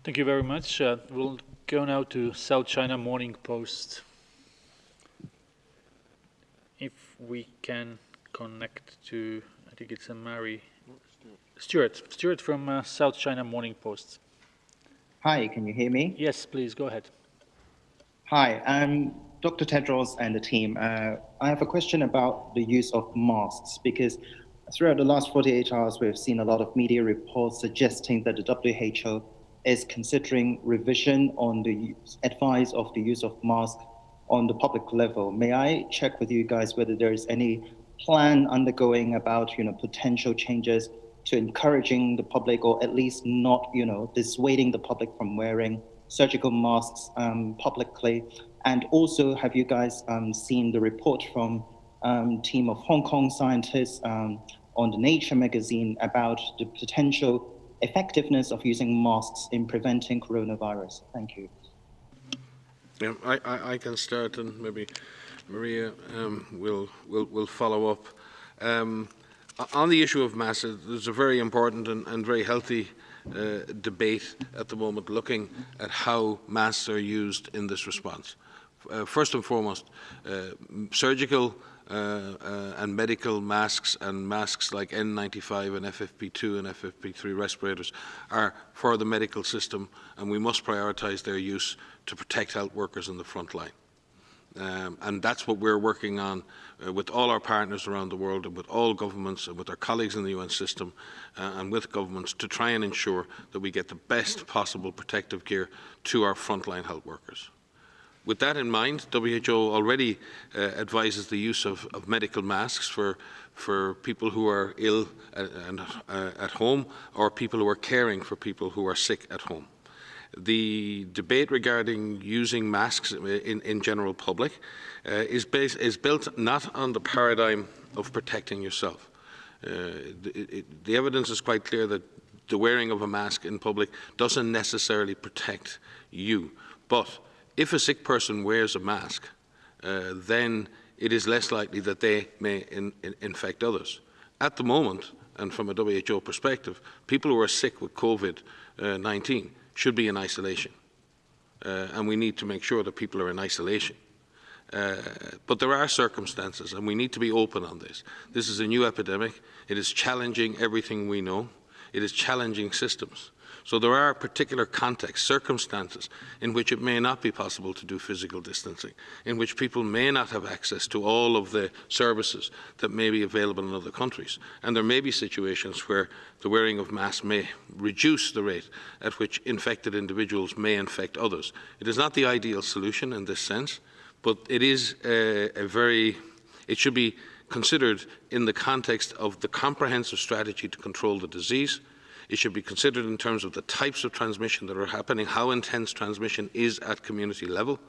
Thank you very much. We'll go now to South China Morning Post. If we can connect to, I think it's a Mary Stuart from South China Morning Post. Hi, can you hear me? Yes, please go ahead. Hi, I'm Dr. Tedros and the team. I have a question about the use of masks because throughout the last 48 hours, we've seen a lot of media reports suggesting that the WHO is considering revision on the advice of the use of masks on the public level. May I check with you guys whether there is any plan undergoing about potential changes to encouraging the public, or at least not dissuading the public from wearing surgical masks publicly? And also, have you guys seen the report from team of Hong Kong scientists on the Nature magazine about the potential effectiveness of using masks in preventing coronavirus? Thank you. Yeah, I can start, and maybe Maria will follow up. On the issue of masks, there's a very important and very healthy debate at the moment looking at how masks are used in this response. First and foremost, surgical and medical masks and masks like N95 and FFP2 and FFP3 respirators are for the medical system, and we must prioritise their use to protect health workers in the front line. And that's what we're working on with all our partners around the world, and with all governments, and with our colleagues in the UN system, and with governments, to try and ensure that we get the best possible protective gear to our frontline health workers. With that in mind, WHO already advises the use of medical masks for people who are ill at home, or people who are caring for people who are sick at home. The debate regarding using masks in general public is built not on the paradigm of protecting yourself. The evidence is quite clear that the wearing of a mask in public doesn't necessarily protect you. But if a sick person wears a mask, then it is less likely that they may infect others. At the moment, and from a WHO perspective, people who are sick with COVID-19 should be in isolation, and we need to make sure that people are in isolation. But there are circumstances, and we need to be open on this. This is a new epidemic. It is challenging everything we know. It is challenging systems. So there are particular contexts, circumstances, in which it may not be possible to do physical distancing, in which people may not have access to all of the services that may be available in other countries. And there may be situations where the wearing of masks may reduce the rate at which infected individuals may infect others. It is not the ideal solution in this sense, but it is it should be considered in the context of the comprehensive strategy to control the disease. It should be considered in terms of the types of transmission that are happening, how intense transmission is at community level,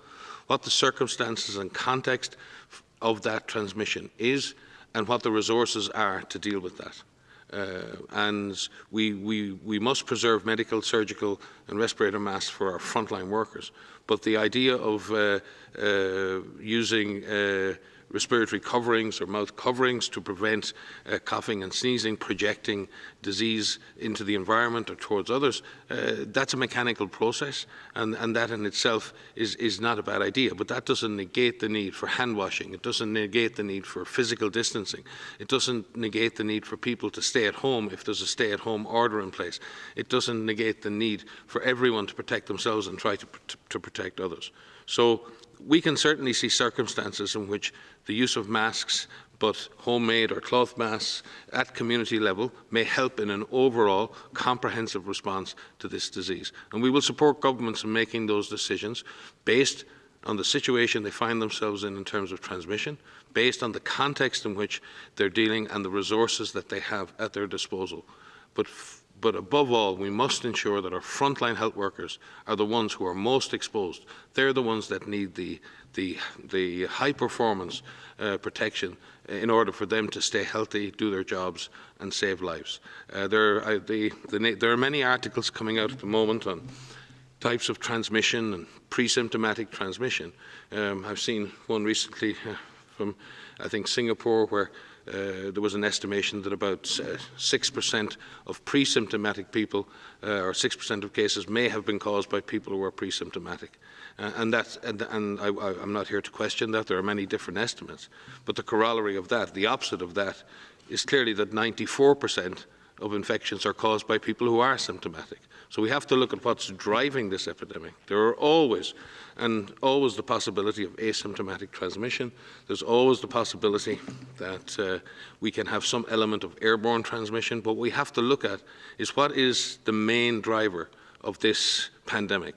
what the circumstances and context of that transmission is, and what the resources are to deal with that. And we must preserve medical, surgical and respirator masks for our frontline workers. But the idea of using respiratory coverings or mouth coverings to prevent coughing and sneezing, projecting disease into the environment or towards others, that's a mechanical process, and that in itself is not a bad idea. But that doesn't negate the need for hand washing. It doesn't negate the need for physical distancing. It doesn't negate the need for people to stay at home if there's a stay-at-home order in place. It doesn't negate the need for everyone to protect themselves and try to protect others. So we can certainly see circumstances in which the use of masks, but homemade or cloth masks at community level, may help in an overall comprehensive response to this disease. And we will support governments in making those decisions based on the situation they find themselves in terms of transmission, based on the context in which they're dealing and the resources that they have at their disposal. But above all, we must ensure that our frontline health workers are the ones who are most exposed. They're the ones that need the high performance protection in order for them to stay healthy, do their jobs and save lives. There are many articles coming out at the moment on types of transmission and pre-symptomatic transmission. I've seen one recently from, I think, Singapore, where there was an estimation that about 6% of pre-symptomatic people, or 6% of cases, may have been caused by people who are pre-symptomatic. I'm not here to question that. There are many different estimates. But the corollary of that, the opposite of that, is clearly that 94% of infections are caused by people who are symptomatic. So we have to look at what's driving this epidemic. There are always the possibility of asymptomatic transmission. There's always the possibility that we can have some element of airborne transmission. But what we have to look at is what is the main driver of this pandemic.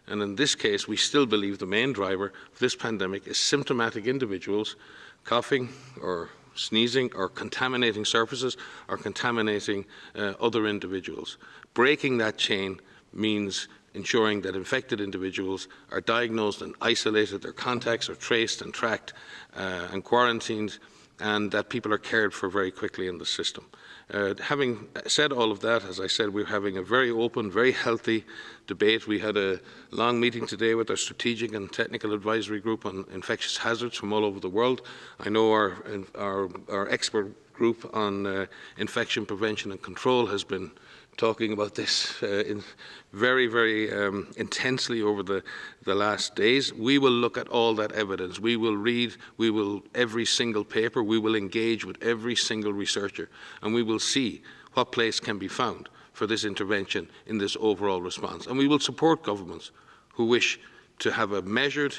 And in this case, we still believe the main driver of this pandemic is symptomatic individuals coughing or sneezing or contaminating surfaces or contaminating other individuals. Breaking that chain means ensuring that infected individuals are diagnosed and isolated, their contacts are traced and tracked and quarantined, and that people are cared for very quickly in the system. Having said all of that, as I said, we're having a very open, very healthy debate. We had a long meeting today with our strategic and technical advisory group on infectious hazards from all over the world. I know our expert group on infection prevention and control has been talking about this very intensely over the last days. We will look at all that evidence. We will read every single paper. We will engage with every single researcher, and we will see what place can be found for this intervention in this overall response. And we will support governments who wish to have a measured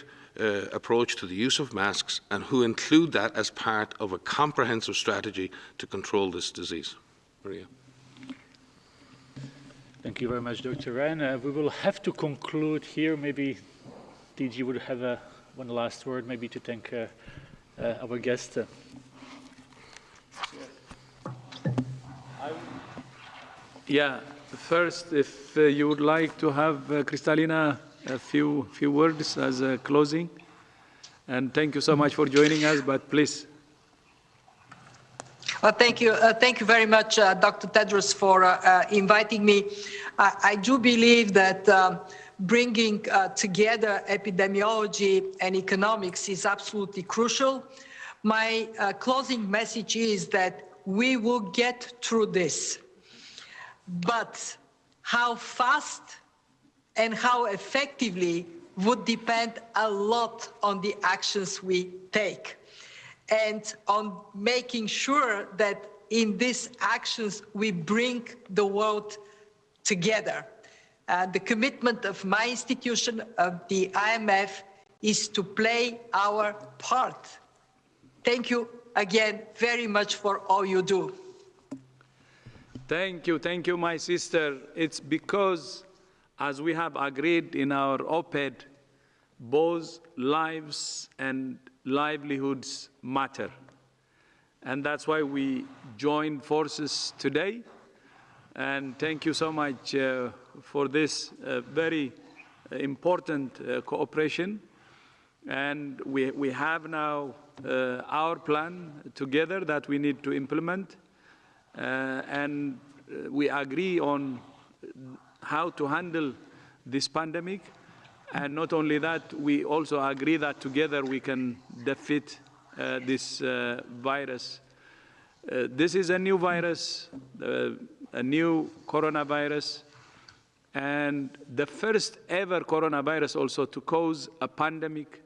approach to the use of masks and who include that as part of a comprehensive strategy to control this disease. Maria. Thank you very much, Dr. Ryan. We will have to conclude here. Maybe DG would have one last word, maybe to thank our guest. Yeah, first, if you would like to have Kristalina a few words as a closing. And thank you so much for joining us, but please. Well, thank you very much, Dr. Tedros, for inviting me. I do believe that bringing together epidemiology and economics is absolutely crucial. My closing message is that we will get through this, but how fast and how effectively would depend a lot on the actions we take, and on making sure that in these actions we bring the world together. The commitment of my institution, of the IMF, is to play our part. Thank you again very much for all you do. Thank you, my sister. It's because, as we have agreed in our op-ed, both lives and livelihoods matter. And that's why we joined forces today. And thank you so much for this very important cooperation. And we have now our plan together that we need to implement. And we agree on how to handle this pandemic. And not only that, we also agree that together we can defeat this virus. This is a new virus, a new coronavirus, and the first ever coronavirus also to cause a pandemic.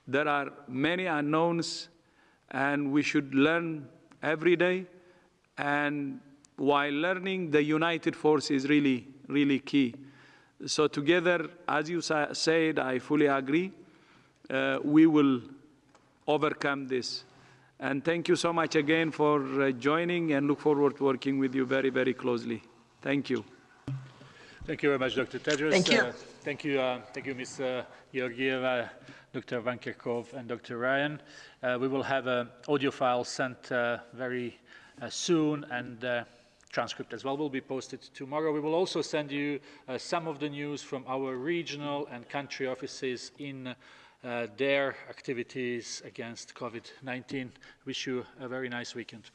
There are many unknowns, and we should learn every day. And while learning, the united force is really, really key. So together, as you said, I fully agree, we will overcome this. And thank you so much again for joining, and look forward to working with you very, very closely. Thank you. Thank you very much, Dr. Tedros. Thank you. Thank you, Ms. Georgieva, Dr. Van Kerkhove, and Dr. Ryan. We will have an audio file sent very soon, and transcript as well will be posted tomorrow. We will also send you some of the news from our regional and country offices in their activities against COVID-19. Wish you a very nice weekend.